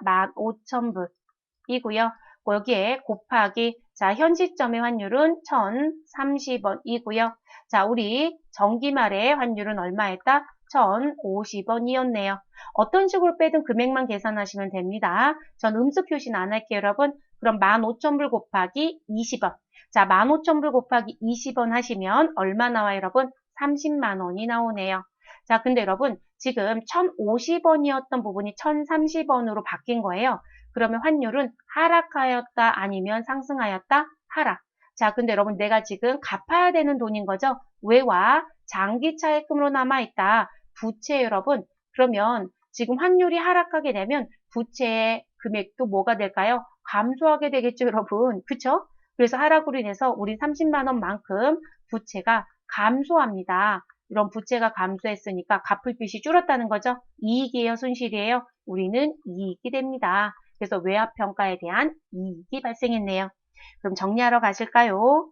15,000불이고요. 여기에 곱하기 자, 현시점의 환율은 1,030원이고요. 자, 우리 정기말의 환율은 얼마였다? 1,050원이었네요. 어떤 식으로 빼든 금액만 계산하시면 됩니다. 전 음수 표시는 안 할게요, 여러분. 그럼 15,000불 곱하기 20원. 자, 15,000불 곱하기 20원 하시면 얼마 나와요, 여러분? 30만 원이 나오네요. 자, 근데 여러분, 지금 1,050원이었던 부분이 1,030원으로 바뀐 거예요. 그러면 환율은 하락하였다, 아니면 상승하였다? 하락. 자, 근데 여러분, 내가 지금 갚아야 되는 돈인 거죠? 외화 장기 차입금으로 남아있다. 부채 여러분, 그러면 지금 환율이 하락하게 되면 부채의 금액도 뭐가 될까요? 감소하게 되겠죠, 여러분. 그쵸? 그래서 하락으로 인해서 우리 30만 원만큼 부채가 감소합니다. 이런 부채가 감소했으니까 갚을 빚이 줄었다는 거죠. 이익이에요, 손실이에요? 우리는 이익이 됩니다. 그래서 외화평가에 대한 이익이 발생했네요. 그럼 정리하러 가실까요?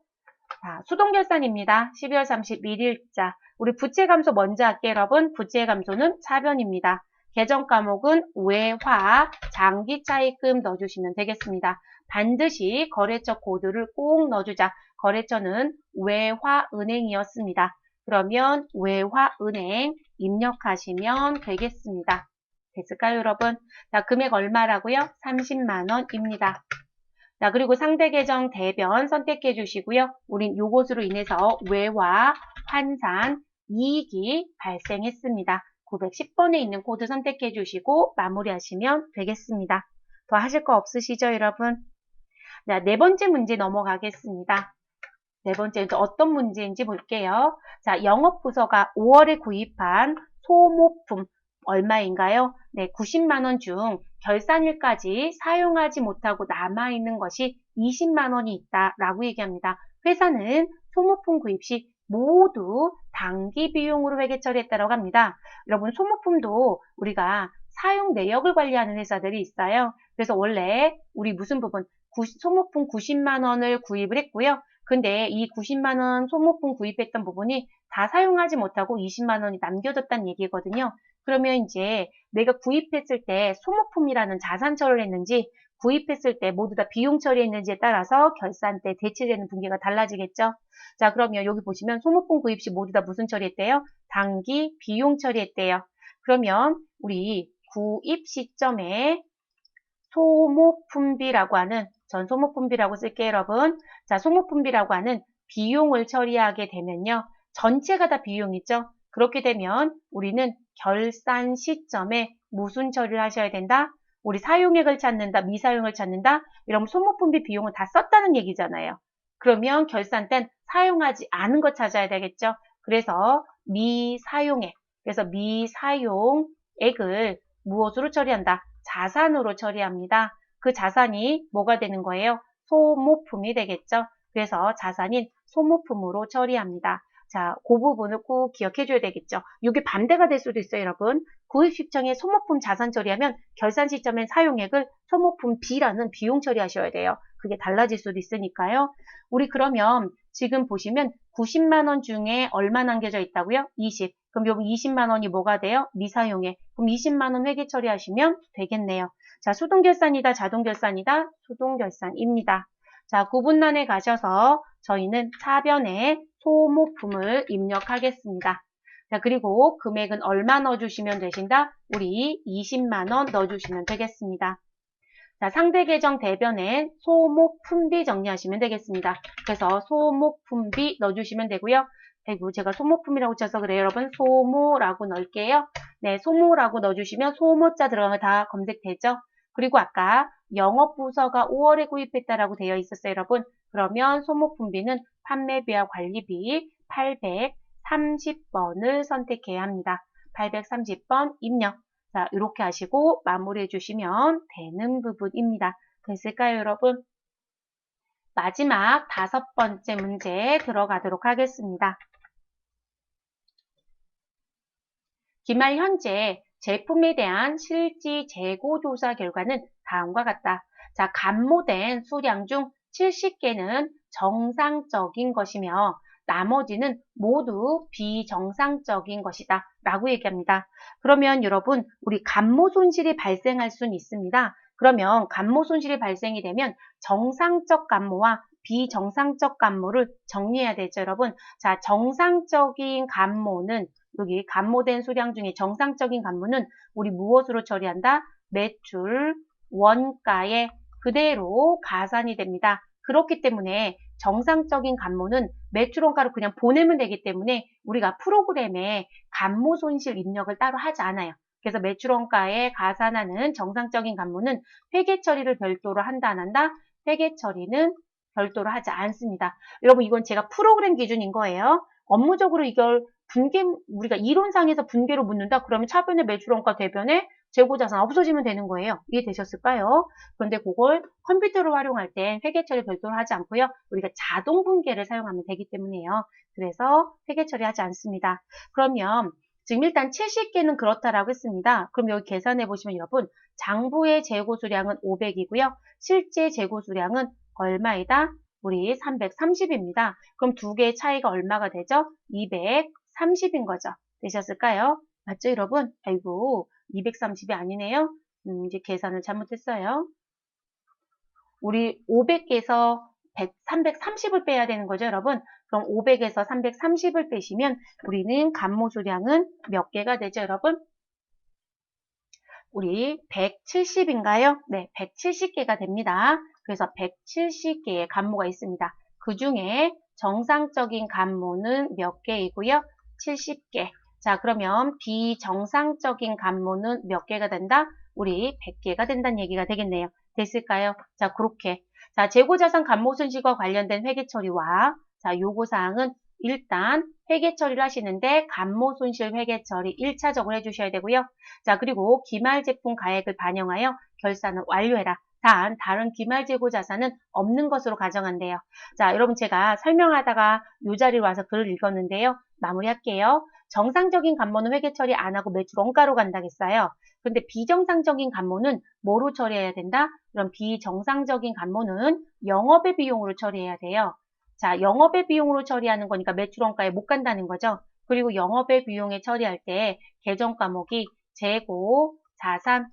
자, 수동결산입니다. 12월 31일자. 우리 부채 감소 먼저 할게요, 여러분. 부채 감소는 차변입니다. 계정 과목은 외화 장기 차입금 넣어주시면 되겠습니다. 반드시 거래처 코드를 꼭 넣어주자. 거래처는 외화은행이었습니다. 그러면 외화은행 입력하시면 되겠습니다. 됐을까요, 여러분? 자, 금액 얼마라고요? 30만 원입니다. 자, 그리고 상대 계정 대변 선택해 주시고요. 우린 요것으로 인해서 외화 환산 이익이 발생했습니다. 910번에 있는 코드 선택해 주시고 마무리하시면 되겠습니다. 더 하실 거 없으시죠, 여러분? 자, 네 번째 문제 넘어가겠습니다. 네 번째 어떤 문제인지 볼게요. 자, 영업부서가 5월에 구입한 소모품 얼마인가요? 네, 90만 원 중 결산일까지 사용하지 못하고 남아있는 것이 20만 원이 있다라고 얘기합니다. 회사는 소모품 구입 시 모두 당기 비용으로 회계 처리했다고 합니다. 여러분, 소모품도 우리가 사용 내역을 관리하는 회사들이 있어요. 그래서 원래 우리 무슨 부분 소모품 90만 원을 구입을 했고요. 근데 이 90만 원 소모품 구입했던 부분이 다 사용하지 못하고 20만 원이 남겨졌다는 얘기거든요. 그러면 이제 내가 구입했을 때 소모품이라는 자산처를 했는지 구입했을 때 모두 다 비용 처리했는지에 따라서 결산 때 대체되는 분기가 달라지겠죠. 자, 그러면 여기 보시면 소모품 구입 시 모두 다 무슨 처리했대요? 당기 비용 처리했대요. 그러면 우리 구입 시점에 소모품비라고 하는, 전 소모품비라고 쓸게요, 여러분. 자, 소모품비라고 하는 비용을 처리하게 되면요. 전체가 다 비용이죠. 그렇게 되면 우리는 결산 시점에 무슨 처리를 하셔야 된다? 우리 사용액을 찾는다, 미사용을 찾는다? 이러면 소모품비 비용을 다 썼다는 얘기잖아요. 그러면 결산 땐 사용하지 않은 거 찾아야 되겠죠. 그래서 미사용액, 그래서 미사용액을 무엇으로 처리한다? 자산으로 처리합니다. 그 자산이 뭐가 되는 거예요? 소모품이 되겠죠. 그래서 자산인 소모품으로 처리합니다. 자, 그 부분을 꼭 기억해 줘야 되겠죠. 이게 반대가 될 수도 있어요, 여러분. 구입 시점에 소모품 자산 처리하면 결산 시점엔 사용액을 소모품 B라는 비용 처리하셔야 돼요. 그게 달라질 수도 있으니까요. 우리 그러면 지금 보시면 90만 원 중에 얼마 남겨져 있다고요? 20. 그럼 여기 20만 원이 뭐가 돼요? 미사용액. 그럼 20만 원 회계 처리하시면 되겠네요. 자, 수동결산이다, 자동결산이다, 수동결산입니다. 자, 구분란에 가셔서 저희는 차변에 소모품을 입력하겠습니다. 자, 그리고 금액은 얼마 넣어주시면 되신다? 우리 20만 원 넣어주시면 되겠습니다. 자, 상대 계정 대변에 소모품비 정리하시면 되겠습니다. 그래서 소모품비 넣어주시면 되고요. 아이고, 제가 소모품이라고 쳐서 그래요. 여러분, 소모라고 넣을게요. 네, 소모라고 넣어주시면 소모자 들어가면 다 검색되죠. 그리고 아까 영업부서가 5월에 구입했다라고 되어 있었어요, 여러분. 그러면 소모품비는 판매비와 관리비 830번을 선택해야 합니다. 830번 입력. 자, 이렇게 하시고 마무리해 주시면 되는 부분입니다. 됐을까요, 여러분? 마지막 5번째 문제 들어가도록 하겠습니다. 기말 현재 제품에 대한 실지 재고 조사 결과는 다음과 같다. 자, 감모된 수량 중 70개는 정상적인 것이며 나머지는 모두 비정상적인 것이다 라고 얘기합니다. 그러면 여러분, 우리 감모 손실이 발생할 수는 있습니다. 그러면 감모 손실이 발생이 되면 정상적 감모와 비정상적 감모를 정리해야 되죠, 여러분. 자, 정상적인 감모는 여기 감모된 수량 중에 정상적인 감모는 우리 무엇으로 처리한다? 매출 원가에 그대로 가산이 됩니다. 그렇기 때문에 정상적인 감모는 매출 원가로 그냥 보내면 되기 때문에 우리가 프로그램에 감모 손실 입력을 따로 하지 않아요. 그래서 매출 원가에 가산하는 정상적인 감모는 회계 처리를 별도로 한다 안 한다? 회계 처리는 별도로 하지 않습니다. 여러분, 이건 제가 프로그램 기준인 거예요. 업무적으로 이걸 우리가 이론상에서 분계로 묻는다? 그러면 차변의 매출원가 대변에 재고자산 없어지면 되는 거예요. 이해되셨을까요? 그런데 그걸 컴퓨터를 활용할 땐 회계처리 별도로 하지 않고요. 우리가 자동 분계를 사용하면 되기 때문에요. 그래서 회계처리 하지 않습니다. 그러면 지금 일단 70개는 그렇다라고 했습니다. 그럼 여기 계산해 보시면 여러분, 장부의 재고 수량은 500이고요. 실제 재고 수량은 얼마이다? 우리 330입니다. 그럼 두 개의 차이가 얼마가 되죠? 230인 거죠. 되셨을까요? 맞죠, 여러분? 아이고, 230이 아니네요. 이제 계산을 잘못했어요. 우리 500에서 330을 빼야 되는 거죠, 여러분? 그럼 500에서 330을 빼시면 우리는 감모 수량은 몇 개가 되죠, 여러분? 우리 170인가요? 네, 170개가 됩니다. 그래서 170개의 감모가 있습니다. 그 중에 정상적인 감모는 몇 개이고요? 70개. 자, 그러면 비정상적인 감모는 몇 개가 된다? 우리 100개가 된다는 얘기가 되겠네요. 됐을까요? 자, 그렇게. 자, 재고자산 감모 손실과 관련된 회계 처리와 자, 요구사항은 일단 회계 처리를 하시는데 감모 손실 회계 처리 1차적으로 해주셔야 되고요. 자, 그리고 기말 제품 가액을 반영하여 결산을 완료해라. 단, 다른 기말 재고 자산은 없는 것으로 가정한대요. 자, 여러분 제가 설명하다가 이 자리로 와서 글을 읽었는데요. 마무리할게요. 정상적인 감모는 회계 처리 안 하고 매출 원가로 간다겠어요. 그런데 비정상적인 감모는 뭐로 처리해야 된다? 그럼 비정상적인 감모는 영업의 비용으로 처리해야 돼요. 자, 영업의 비용으로 처리하는 거니까 매출 원가에 못 간다는 거죠. 그리고 영업의 비용에 처리할 때 계정 과목이 재고, 자산,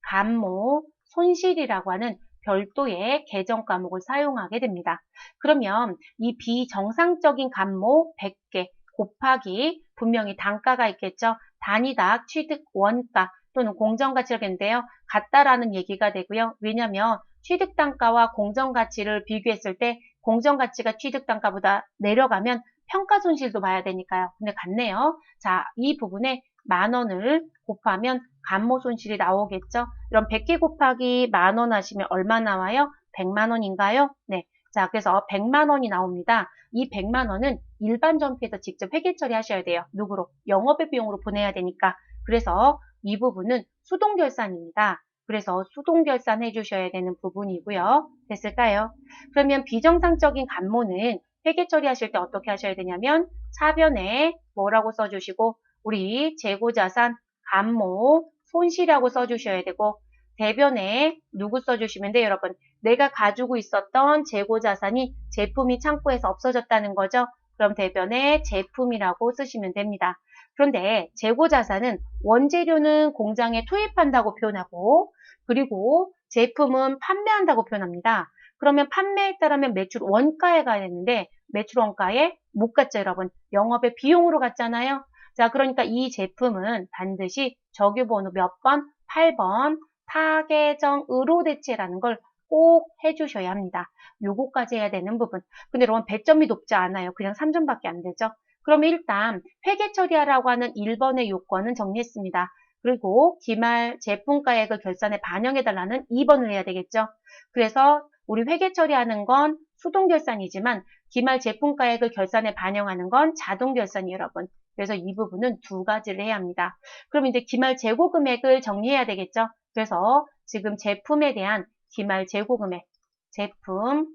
감모, 손실이라고 하는 별도의 계정 과목을 사용하게 됩니다. 그러면 이 비정상적인 감모 100개 곱하기 분명히 단가가 있겠죠. 단위당 취득 원가 또는 공정가치라고 했는데요. 같다라는 얘기가 되고요. 왜냐하면 취득단가와 공정가치를 비교했을 때 공정가치가 취득단가보다 내려가면 평가 손실도 봐야 되니까요. 근데 같네요. 자, 이 부분에 10,000원을 곱하면 감모 손실이 나오겠죠. 그럼 100개 곱하기 10,000원 하시면 얼마 나와요? 100만원인가요? 네. 자, 그래서 100만원이 나옵니다. 이 100만원은 일반 점포에서 직접 회계 처리하셔야 돼요. 누구로? 영업의 비용으로 보내야 되니까. 그래서 이 부분은 수동결산입니다. 그래서 수동결산 해주셔야 되는 부분이고요. 됐을까요? 그러면 비정상적인 감모는 회계 처리하실 때 어떻게 하셔야 되냐면 차변에 뭐라고 써주시고 우리 재고자산 감모 손실이라고 써주셔야 되고 대변에 누구 써주시면 돼요, 여러분? 내가 가지고 있었던 재고자산이 제품이 창고에서 없어졌다는 거죠. 그럼 대변에 제품이라고 쓰시면 됩니다. 그런데 재고자산은 원재료는 공장에 투입한다고 표현하고 그리고 제품은 판매한다고 표현합니다. 그러면 판매했다라면 매출 원가에 가야 되는데 매출 원가에 못 갔죠, 여러분. 영업의 비용으로 갔잖아요. 자, 그러니까 이 제품은 반드시 적유번호 몇 번? 8번 타계정의로 대체라는 걸 꼭 해주셔야 합니다. 요거까지 해야 되는 부분. 근데 여러분 배점이 높지 않아요. 그냥 3점밖에 안 되죠. 그러면 일단 회계 처리하라고 하는 1번의 요건은 정리했습니다. 그리고 기말 제품가액을 결산에 반영해달라는 2번을 해야 되겠죠. 그래서 우리 회계 처리하는 건 수동결산이지만 기말 제품가액을 결산에 반영하는 건 자동결산이에요, 여러분. 그래서 이 부분은 두 가지를 해야 합니다. 그럼 이제 기말 재고 금액을 정리해야 되겠죠. 그래서 지금 제품에 대한 기말 재고 금액, 제품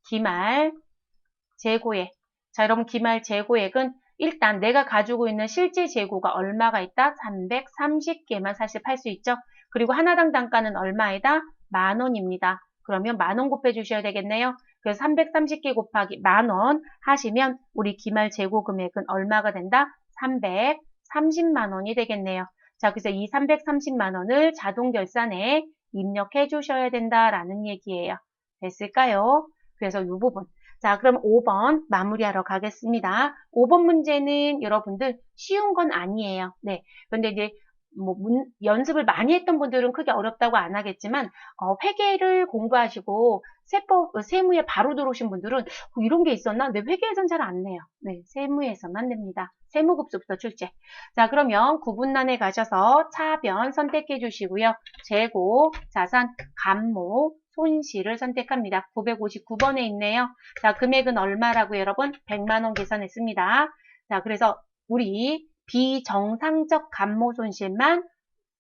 기말 재고액. 자, 여러분 기말 재고액은 일단 내가 가지고 있는 실제 재고가 얼마가 있다? 330개만 사실 팔 수 있죠. 그리고 하나당 단가는 얼마이다? 10,000원입니다. 그러면 10,000원 곱해 주셔야 되겠네요. 그래서 330개 곱하기 10,000원 하시면 우리 기말 재고 금액은 얼마가 된다? 330만 원이 되겠네요. 자, 그래서 이 330만 원을 자동 결산에 입력해 주셔야 된다라는 얘기예요. 됐을까요? 그래서 이 부분. 자, 그럼 5번 마무리하러 가겠습니다. 5번 문제는 여러분들 쉬운 건 아니에요. 네. 그런데 이제 연습을 많이 했던 분들은 크게 어렵다고 안 하겠지만 회계를 공부하시고 세무에 바로 들어오신 분들은 이런 게 있었나? 근데 회계에선 잘 안 내요. 네, 세무에서만 냅니다. 세무급수부터 출제. 자, 그러면 구분란에 가셔서 차변 선택해 주시고요. 재고, 자산, 감모, 손실을 선택합니다. 959번에 있네요. 자, 금액은 얼마라고 여러분? 100만 원 계산했습니다. 자, 그래서 우리 비정상적 감모 손실만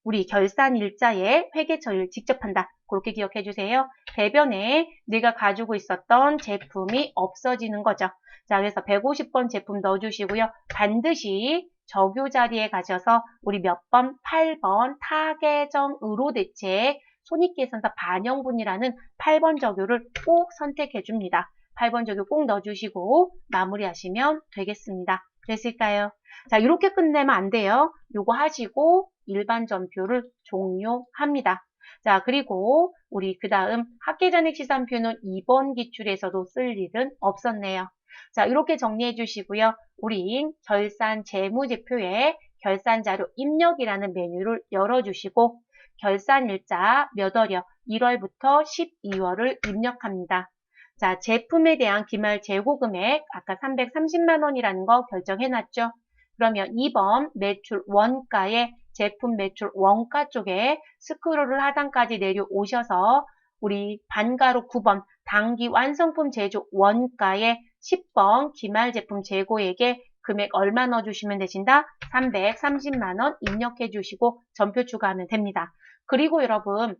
우리 결산 일자에 회계 처리를 직접 한다. 그렇게 기억해 주세요. 대변에 내가 가지고 있었던 제품이 없어지는 거죠. 자, 그래서 150번 제품 넣어주시고요. 반드시 적요 자리에 가셔서 우리 몇 번? 8번 타계정의로 대체 손익계산서 반영분이라는 8번 적요를 꼭 선택해 줍니다. 8번 적요 꼭 넣어주시고 마무리하시면 되겠습니다. 됐을까요? 자, 이렇게 끝내면 안 돼요. 요거 하시고 일반 전표를 종료합니다. 자, 그리고 우리 그 다음 학계전액 시산표는 2번 기출에서도 쓸 일은 없었네요. 자, 이렇게 정리해 주시고요. 우린 결산 재무제표에 결산자료 입력이라는 메뉴를 열어주시고 결산일자 몇 월이요? 1월부터 12월을 입력합니다. 자, 제품에 대한 기말 재고 금액 아까 330만 원이라는 거 결정해놨죠. 그러면 2번 매출 원가에 제품 매출 원가 쪽에 스크롤을 하단까지 내려오셔서 우리 반가로 9번 단기 완성품 제조 원가에 10번 기말 제품 재고액에 금액 얼마 넣어주시면 되신다? 330만 원 입력해 주시고 전표 추가하면 됩니다. 그리고 여러분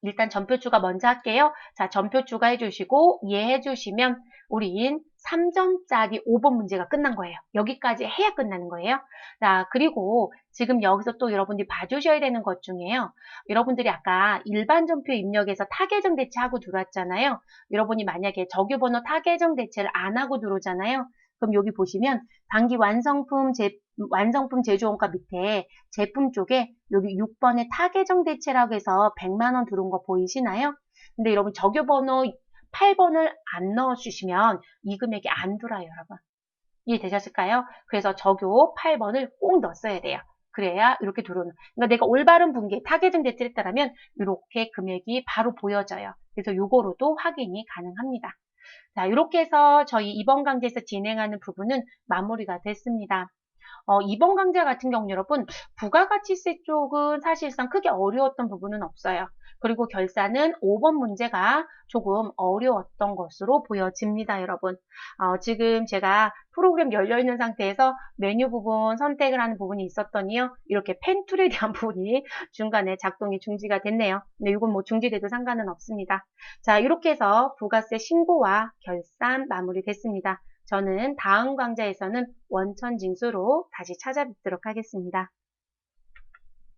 일단 전표 추가 먼저 할게요. 자, 전표 추가해 주시고 이해해 주시면 우린 3점짜리 5번 문제가 끝난 거예요. 여기까지 해야 끝나는 거예요. 자, 그리고 지금 여기서 또 여러분들이 봐주셔야 되는 것 중에요. 여러분들이 아까 일반 전표 입력에서 타계정 대체하고 들어왔잖아요. 여러분이 만약에 적유번호 타계정 대체를 안 하고 들어오잖아요. 그럼 여기 보시면 단기 완성품 제조원가 밑에 제품 쪽에 여기 6번에 타계정 대체라고 해서 100만 원 들어온 거 보이시나요? 근데 여러분 적요번호 8번을 안 넣어주시면 이 금액이 안 돌아요, 여러분. 이해되셨을까요? 그래서 적요 8번을 꼭 넣었어야 돼요. 그래야 이렇게 들어오는. 그러니까 내가 올바른 분기에 타겟은 됐다면 이렇게 금액이 바로 보여져요. 그래서 요거로도 확인이 가능합니다. 자, 이렇게 해서 저희 이번 강좌에서 진행하는 부분은 마무리가 됐습니다. 이번 강좌 같은 경우 여러분 부가가치세 쪽은 사실상 크게 어려웠던 부분은 없어요. 그리고 결산은 5번 문제가 조금 어려웠던 것으로 보여집니다, 여러분. 지금 제가 프로그램 열려있는 상태에서 메뉴 부분 선택을 하는 부분이 있었더니요. 이렇게 펜 툴에 대한 부분이 중간에 작동이 중지가 됐네요. 근데 이건 뭐 중지돼도 상관은 없습니다. 자, 이렇게 해서 부가세 신고와 결산 마무리됐습니다. 저는 다음 강좌에서는 원천징수로 다시 찾아뵙도록 하겠습니다.